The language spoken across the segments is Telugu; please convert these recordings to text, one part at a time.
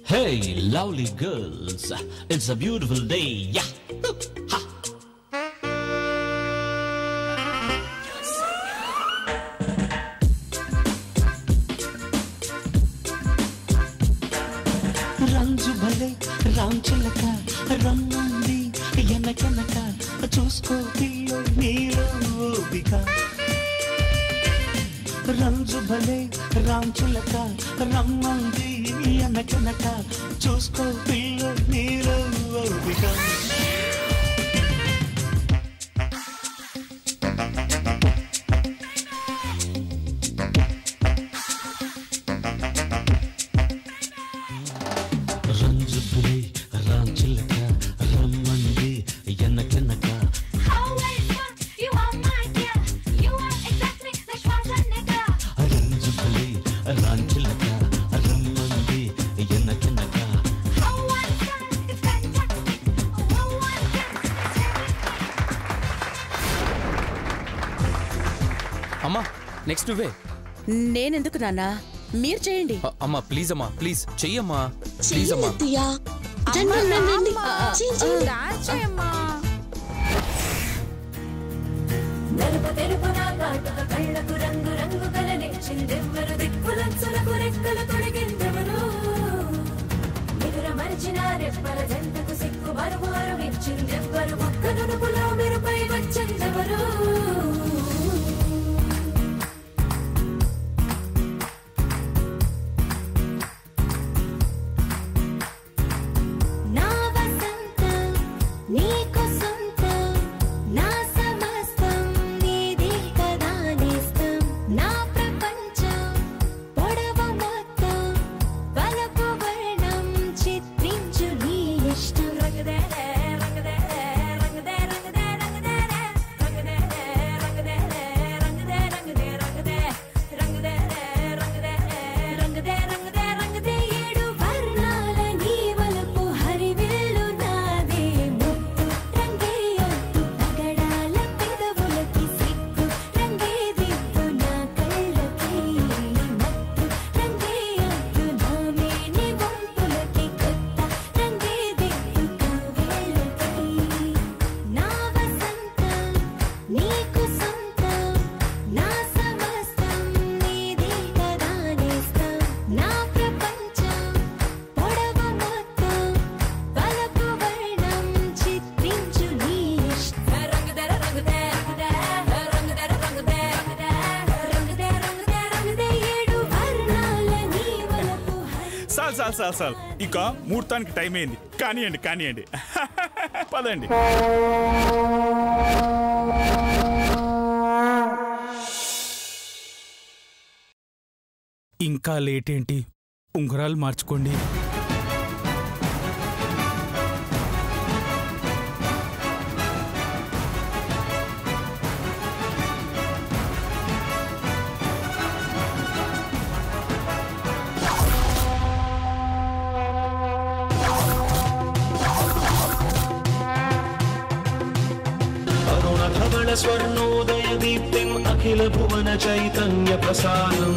Hey, lovely girls, it's a beautiful day, yeah. Ha. రంజు భలే రాంచిలక రమ్మంది ఎనకనక చూసుకో పిల్లో నీలో ఓపిక రంజు భలే రాంచిలక రమ్మంది ఎనకనక చూసుకో పిల్లో నీలో ఓపిక అమ్మా నెక్స్ట్ నువ్వే. నేనెందుకు నాన్న, మీరు చేయండి. అమ్మా ప్లీజ్ అమ్మా, ప్లీజ్ చెయ్యమ్మా, ప్లీజ్ అమ్మా. సాల్ ఇక ముహూర్తానికి టైం అయింది. కానియండి పదండి. ఇంకా లేట్ ఏంటి, ఉంగరాలు మార్చుకోండి. స్వర్ణోదయ దీప్తిం అఖిల భువన చైతన్య ప్రసాదం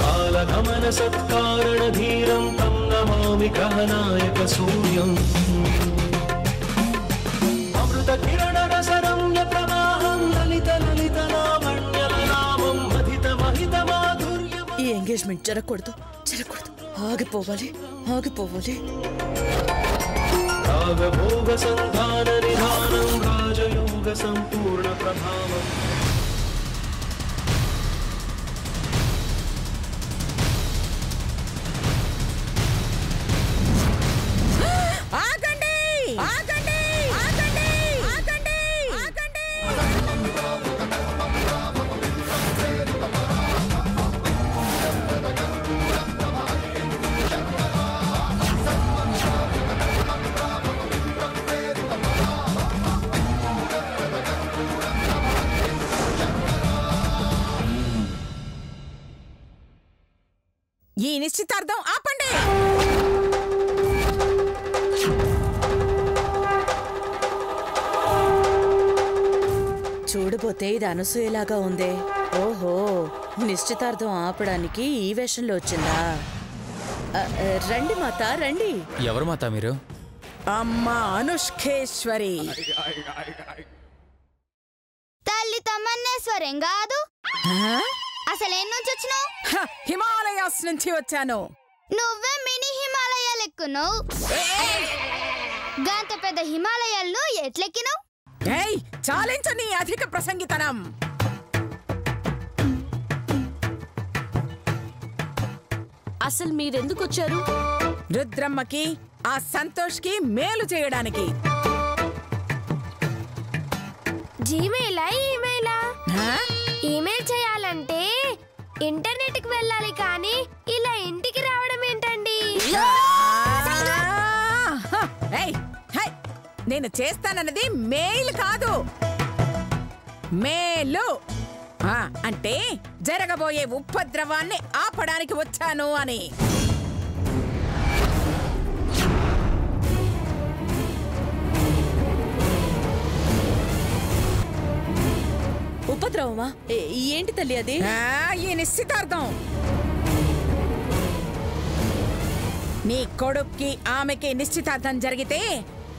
కాలగమన సత్కారణ ధీరం తం నమామి గ్రహనాయక సూర్యం అమృత కిరణ రసరమ్య ప్రవాహం లలిత లలిత లావణ్య నామం మహిత మహిత మాధుర్యం. ఈ ఎంగేజ్మెంట్ జరగకూడదు, ఆగిపోవాలి. రాగభోగ సంధాన నిధానం రాజయోగ సంపూర్ణ ప్రభావం. ఈ నిశ్చితార్థం ఆపండి. చూడబోతే ఇది అనసూయలాగా ఉందే. ఓహో, నిశ్చితార్థం ఆపడానికి ఈ వేషంలో వచ్చిందా? రండి మాత, రండి. ఎవరు మాత మీరు? అమ్మా అనుష్కేశ్వరి. తల్లి తమన్నేశ్వరం కాదు. అసలు ఎన్ని నుంచి వచ్చినావు? హిమాలయాస్ నుంచి వచ్చాను. నువ్వే మినీ హిమాలయాలు ఎక్కున్నావు. గంత పెద్ద హిమాలయాలను ఎట్లెక్కినావు? చాలించు నీ అధిక ప్రసంగితనం. అసలు మీరెందుకు వచ్చారు? రుద్రమ్మకి ఆ సంతోష్ కి మేలు చేయడానికి. జీమెయిలా ఈమెయిలా? ఈమెయిల్ చేయాలంటే ఇంటర్నెట్ కి వెళ్ళాలి, కానీ ఇలా ఇంటికి రావడం ఏంటండి? నేను చేస్తానన్నది మెయిల్ కాదు, మేలు. అంటే జరగబోయే ఉపద్రవాన్ని ఆపడానికి వచ్చాను అని. ఉపద్రవమా? ఏంటి తల్లి అది? ఈ నిశ్చితార్థం. నీ కొడుక్కి ఆమెకి నిశ్చితార్థం జరిగితే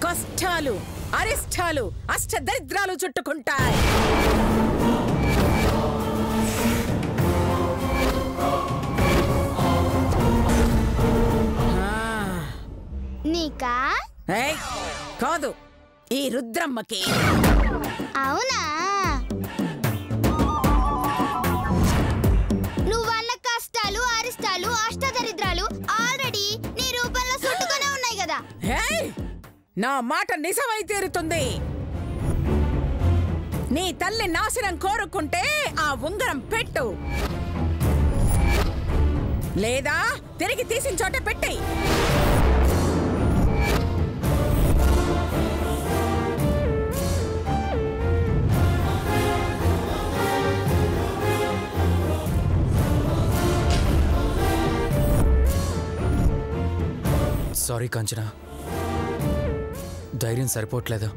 కష్టాలు, అరిష్టాలు, అష్టదరిద్రాలు చుట్టుకుంటాయి. నీకా? కాదు, ఈ రుద్రమ్మకి. అవునా? నువ్వన్న కష్టాలు, అరిష్టాలు, అష్టదరిద్రాలు ఆల్రెడీ నీ రూపంలో చుట్టుకునే ఉన్నాయి కదా. నా మాట నిజమై తీరుతుంది. నీ తల్లి నాశనం కోరుకుంటే ఆ ఉంగరం పెట్టు, లేదా తిరిగి తీసిన చోట పెట్టేయ్. సారీ కాంచనా, ధైర్యం సరిపోవట్లేదు.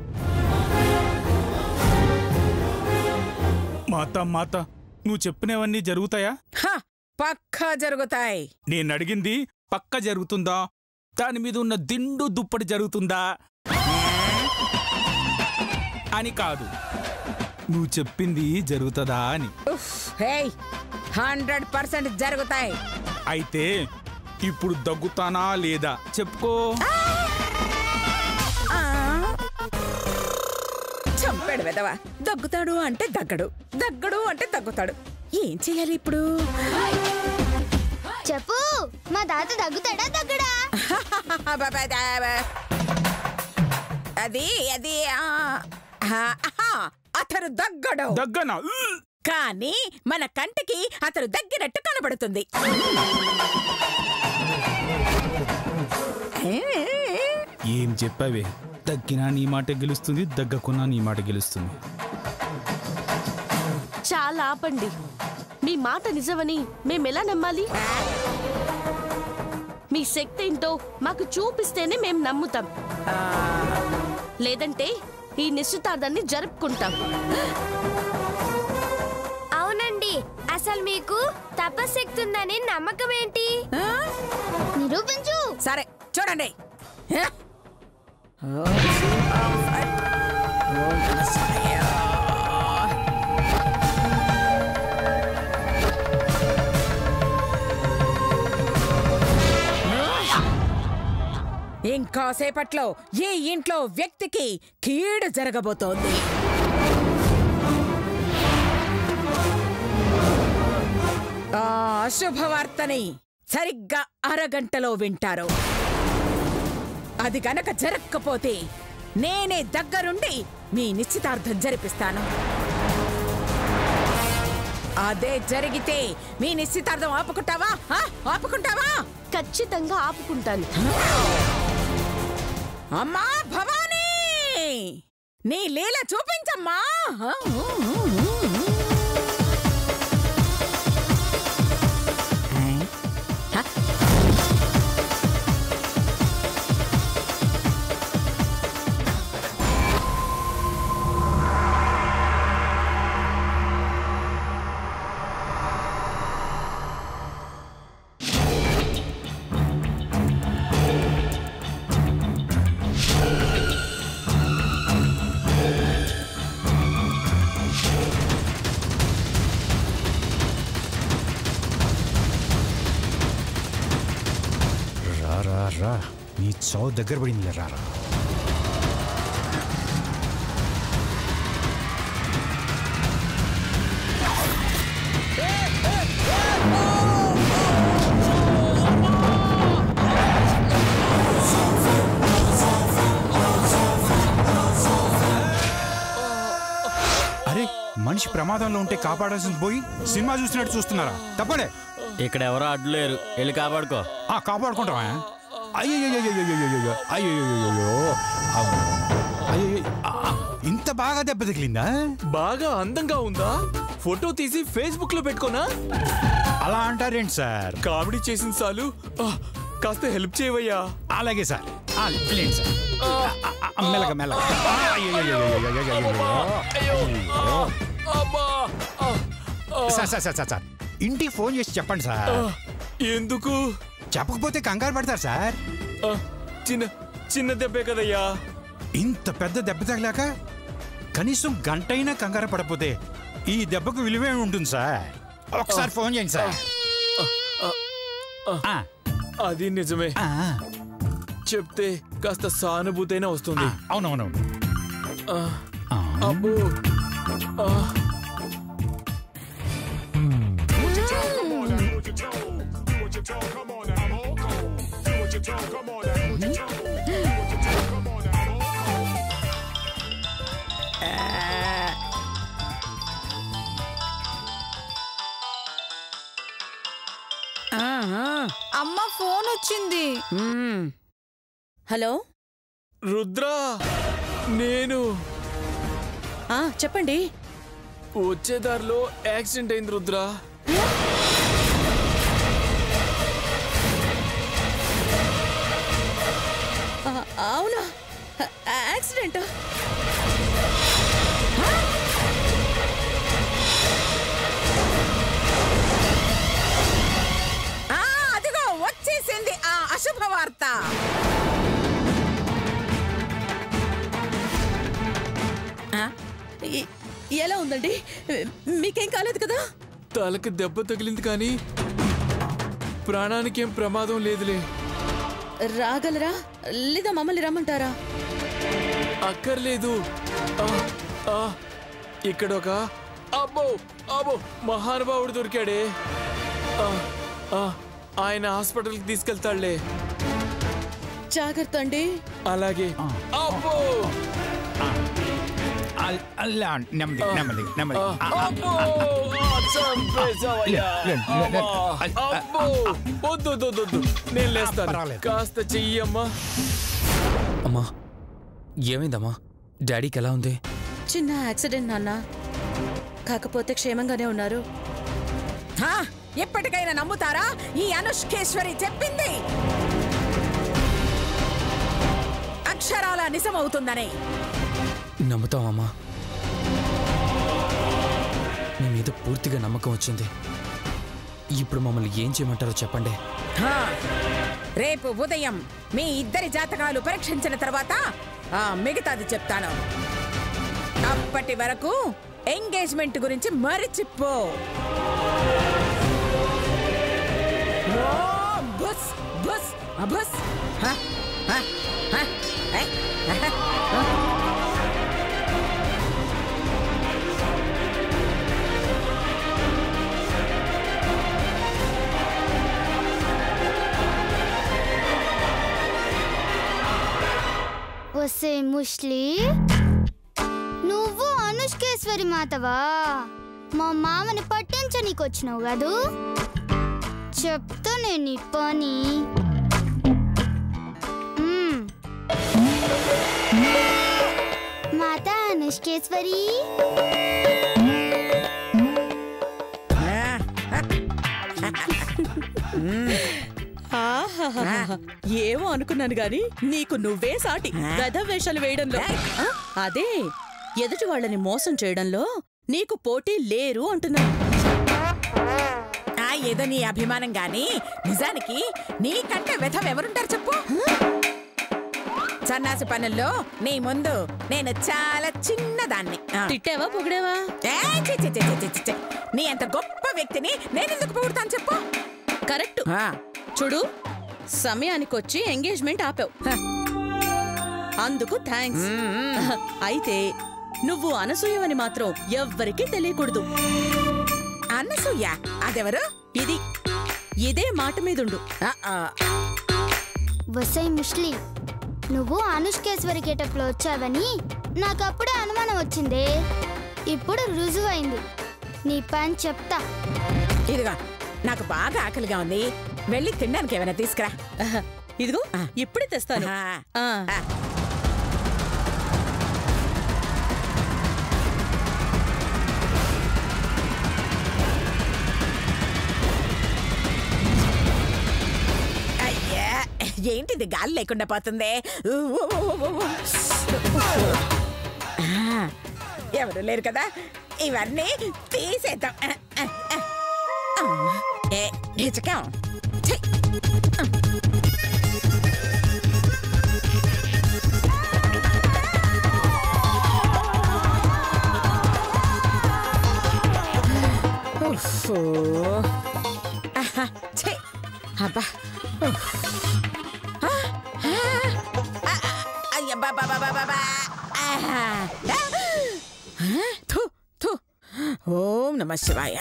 మాత నువ్వు చెప్పినవన్నీ జరుగుతాయా? పక్కా జరుగుతాయి. నేను అడిగింది పక్క జరుగుతుందా, దాని మీద ఉన్న దిండు దుప్పటి జరుగుతుందా అని కాదు, నువ్వు చెప్పింది జరుగుతుందా అని. 100% జరుగుతాయి. అయితే ఇప్పుడు దగ్గుతానా లేదా చెప్పుకో. చంపాడు వెదవా. దగ్గుతాడు అంటే దగ్గడు, దగ్గడు అంటే దగ్గుతాడు. ఏం చెయ్యాలి ఇప్పుడు? చెప్పు, మా తాత దగ్గుతాడా దగ్గడా? అది అది అతను దగ్గడు. దగ్గనా? కానీ మన కంటికి అతను దగ్గినట్టు కనబడుతుంది. ఏం చెప్పావే? దగ్గినా నీ మాట గెలుస్తుంది, దగ్గకున్నా నీ మాట గెలుస్తుంది. చాలా ఆపండి. మీ మాట నిజమని మేమెలా నమ్మాలి? మీ శక్తి ఏంటో మాకు చూపిస్తేనే మేం నమ్ముతాం, లేదంటే ఈ నిశ్చితార్థాన్ని జరుపుకుంటాం. అవునండి, అసలు మీకు తపశక్తి ఉందని నమ్మకం ఏంటి? నిరూపించు. సరే చూడండి. ఇంకాసేపట్లో ఈ ఇంట్లో వ్యక్తికి కీడు జరగబోతోంది. ఆ అశుభవార్తని సరిగ్గా అరగంటలో వింటారు. అది గనక జరగకపోతే నేనే దగ్గరుండి మీ నిశ్చితార్థం జరిపిస్తాను. అదే జరిగితే మీ నిశ్చితార్థం ఆపుకుంటావా? ఆపుకుంటావా? ఖచ్చితంగా ఆపుకుంటాను. అమ్మా భవానీ, నీ లీల చూపించమ్మా. సో దగ్గర పడింది రారా. అరే మనిషి ప్రమాదంలో ఉంటే కాపాడాల్సింది పోయి సినిమా చూసినట్టు చూస్తున్నారా? తప్పడే. ఇక్కడ ఎవరో అడ్డులేరు, వెళ్ళి కాపాడుకో. కాపాడుకుంటావా? అయ్యో ఇంత బాగా దెబ్బ తగిలిందా? బాగా అందంగా ఉందా? ఫోటో తీసి ఫేస్బుక్ లో పెట్టుకోనా? అలా అంటారేంటి సార్? కామెడీ చేసిన చాలు, కాస్త హెల్ప్ చేయవయ్యా. అలాగే సార్, ప్లీజ్ సార్. మెల్లగా మెల్లగా. సార్ ఇంటికి ఫోన్ చేసి చెప్పండి సార్. ఎందుకు? చెప్పకపోతే కంగారు పడతారు సార్. చిన్న చిన్న దెబ్బే కదయ్యా. ఇంత పెద్ద దెబ్బ తగిలాక కనీసం గంటైనా కంగారు పడపోతే ఈ దెబ్బకు విలువే ఉంటుంది సార్. ఒకసారి ఫోన్ చేయండి సార్. అది నిజమే, చెప్తే కాస్త సానుభూతి అయినా వస్తుంది. అవునవును. అబ్బో, అమ్మ ఫోన్ వచ్చింది. హలో రుద్రా, నేను చెప్పండి. వచ్చే దారిలో యాక్సిడెంట్ అయింది రుద్రా. అవునా? యాక్సిడెంట్? అదిగో వచ్చేసింది ఆ అశుభ వార్త. ఎలా ఉందండి? మీకేం కాలేదు కదా? తలకి దెబ్బ తగిలింది కానీ ప్రాణానికేం ప్రమాదం లేదులే. రాగలరా లేదా మమ్మల్ని రమ్మంటారా? అక్కర్లేదు. ఇక్కడ ఒక అబ్బో అబ్బో మహానుభావుడు దొరికాడే. ఆయన హాస్పిటల్కి తీసుకెళ్తాడులే. జాగ్రత్త అండి. అలాగే. అబ్బో నెమ్మది నెమ్మది నెమ్మది. వద్దు, నేను లేస్తాను. కాస్త చెయ్యమ్మా. అమ్మా, ఏమైందమ్మా? డాడీకి ఎలా ఉంది? చిన్న యాక్సిడెంట్ నాన్న, కాకపోతే క్షేమంగానే ఉన్నారు. ఎప్పటికైనా నమ్ముతారా ఈ అనుష్కేశ్వరి చెప్పింది? అక్షరాల నిజమవుతుందని నమ్ముతామమ్మా. మీ మీద పూర్తిగా నమ్మకం వచ్చింది. ఇప్పుడు మమ్మల్ని ఏం చేయమంటారో చెప్పండి. రేపు ఉదయం మీ ఇద్దరి జాతకాలు పరీక్షించిన తర్వాత మిగతాది చెప్తాను. అప్పటి వరకు ఎంగేజ్మెంట్ గురించి మరిచిపో. బుస్ బుస్ బుస్. వసే ముష్లి, నువ్వు అనుష్కేశ్వరి మాతవా? మా మామని పట్టించనీకొచ్చినావు కదూ? చెప్తా నేను పని. మాత అనుష్కేశ్వరి, ఏమో అనుకున్నాను గాని నీకు నువ్వే సాటి. గద వేషాలు వేయడంలో, అదే ఎదుటి వాళ్ళని మోసం చేయడంలో నీకు పోటీ లేరు అంటున్నాను. ఏదో నీ అభిమానం గాని నిజానికి నీకంటే వెధవెవరుంటారు చెప్పు? సన్నాసి పనుల్లో నీ ముందు నేను చాలా చిన్నదాన్ని. తిట్టావా పొగిడేవా? నీ అంత గొప్ప వ్యక్తిని నేనెందుకు పొగుడుతాను చెప్పు? కరెక్ట్. చూడు, సమయానికొచ్చి ఎంగేజ్మెంట్ ఆపావు. అందుకు థ్యాంక్స్. అయితే నువ్వు అనసూయవని మాత్రం ఎవ్వరికీ తెలియకూడదు. అనసూయ అదెవరు? ఇదే మాట మీదుండు. వసై ముస్లి, నువ్వు అనుష్కేశ్వరి గెటప్లో వచ్చావని నాకప్పుడే అనుమానం వచ్చిందే. ఇప్పుడు రుజువైంది. నీ పని చెప్తా. ఇదిగా నాకు బాగా ఆకలిగా ఉంది, వెళ్ళి తినడానికి ఏమైనా తీసుకురా. ఇదిగో ఇప్పుడే తెస్తాను. అయ్యా, ఏంటిది గాలి లేకుండా పోతుంది? ఎవరు లేరు కదా, ఇవన్నీ తీసేద్దాం. హిచకం. అబ్బా, అయ్యా బాబా బాబా బాబా. ఓం నమ శివాయ.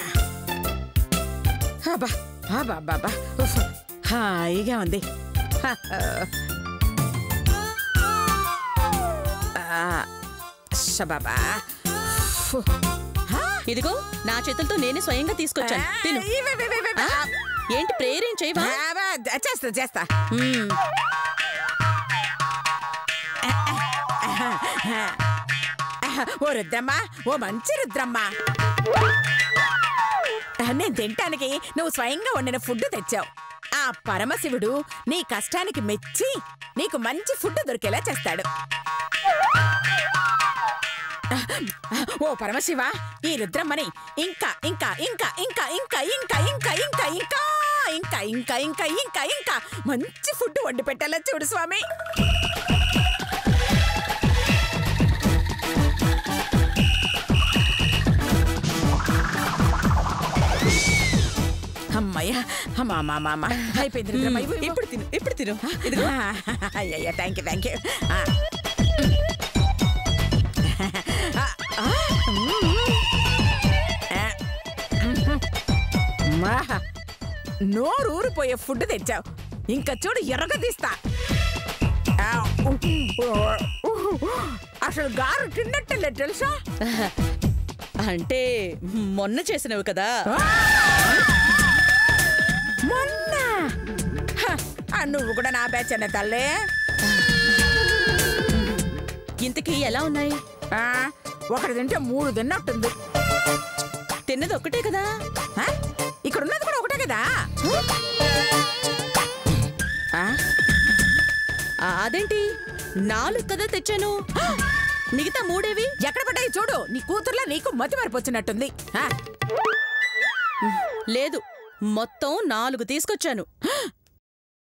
అబ్బా బాబా బాబా, హాయిగా ఉంది. బాబా, ఇదిగో నా చేతులతో నేనే స్వయంగా తీసుకొచ్చాను. తిను. ఏంటి ప్రేయర్ ఏం చేయవా? చేస్తా చేస్తా. ఓ రుద్రమ్మ, ఓ మంచి రుద్రమ్మ, నేను తింటానికి నువ్వు స్వయంగా వండిన ఫుడ్ తెచ్చావు. ఆ పరమశివుడు నీ కష్టానికి మెచ్చి నీకు మంచి ఫుడ్ దొరికేలా చేస్తాడు. ఓ పరమశివ, ఈ రుద్రమ్మని ఇంకా ఇంకా ఇంకా ఇంకా ఇంకా ఇంకా ఇంకా ఇంకా ఇంకా ఇంకా ఇంకా ఇంకా ఇంకా ఇంకా మంచి ఫుడ్ వండి పెట్టాలా చూడు స్వామి. అమ్మయ్య, అమ్మా అయిపోయింది రుద్రమ్మ. ఇప్పుడు తిను, ఇప్పుడు తిను. అయ్యయ్యా, థ్యాంక్ యూ థ్యాంక్ యూ. నోరు ఊరిపోయే ఫుడ్ తెచ్చావు, ఇంకా చూడు ఎర్రగా తీస్తా. అసలు గారు తిన్నట్టలే తెలుసా? అంటే మొన్న చేసినవి కదా. మొన్న నువ్వు కూడా నా బ్యాచ్ అన్న తల్లే. ఇంతకీ ఎలా ఉన్నాయి? ఒకటి తింటే 3 తిన్నట్టుంది. తిన్నది ఒకటే కదా. ఇక్కడ ఉన్నది కూడా ఒకటే కదా. అదేంటి 4 కదా తెచ్చాను, మిగతా 3 ఎక్కడ పడ్డాయి చూడు. నీ కూతుర్లా నీకు మతి మరిపోచ్చినట్టుంది. లేదు, మొత్తం 4 తీసుకొచ్చాను.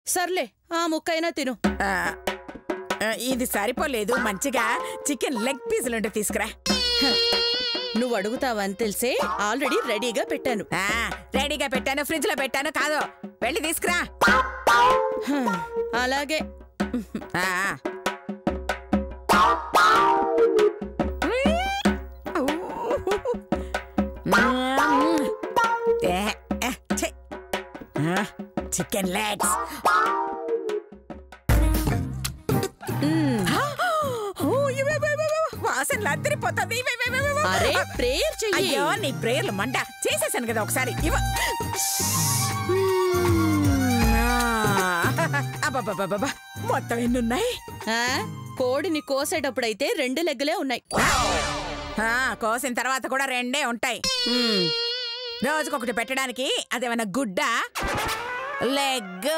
సర్లే, ఆ ముక్కైనా తిను. ఇది సరిపోలేదు, మంచిగా చికెన్ లెగ్ పీసులుంటే తీసుకురా. నువ్వు అడుగుతావని తెలిసే ఆల్రెడీ రెడీగా పెట్టాను. రెడీగా పెట్టాను, ఫ్రిడ్జ్ లో పెట్టాను కాదు, వెళ్ళి తీసుకురా. అలాగే. Chicken legs. వాసనలు అద్దరిపోతుంది. అరే ప్రేయర్ చెయ్యి. అయ్యో, నీ ప్రేయర్లు మంట. చేసేసాను కదా ఒకసారి. అబ్బబ్బబ్బబ్బా, మొత్తం ఎన్నున్నాయి? కోడిని కోసేటప్పుడైతే 2 లెగ్గులే ఉన్నాయి. కోసిన తర్వాత కూడా 2 ఉంటాయి. రోజుకొకటి పెట్టడానికి అదేమన్నా గుడ్డ? లెగ్.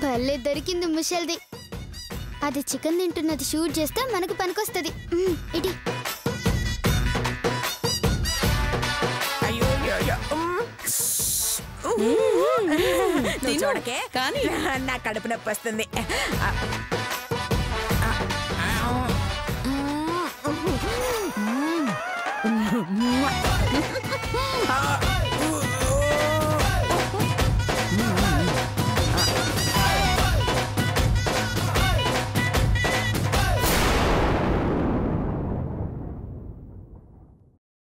భలే దొరికింది ముషల్ది. అది చికెన్ తింటున్నది షూట్ చేస్తే మనకు పనికొస్తుంది. ఇటీ చూడకే కానీ నా కడుపు నొప్పి వస్తుంది.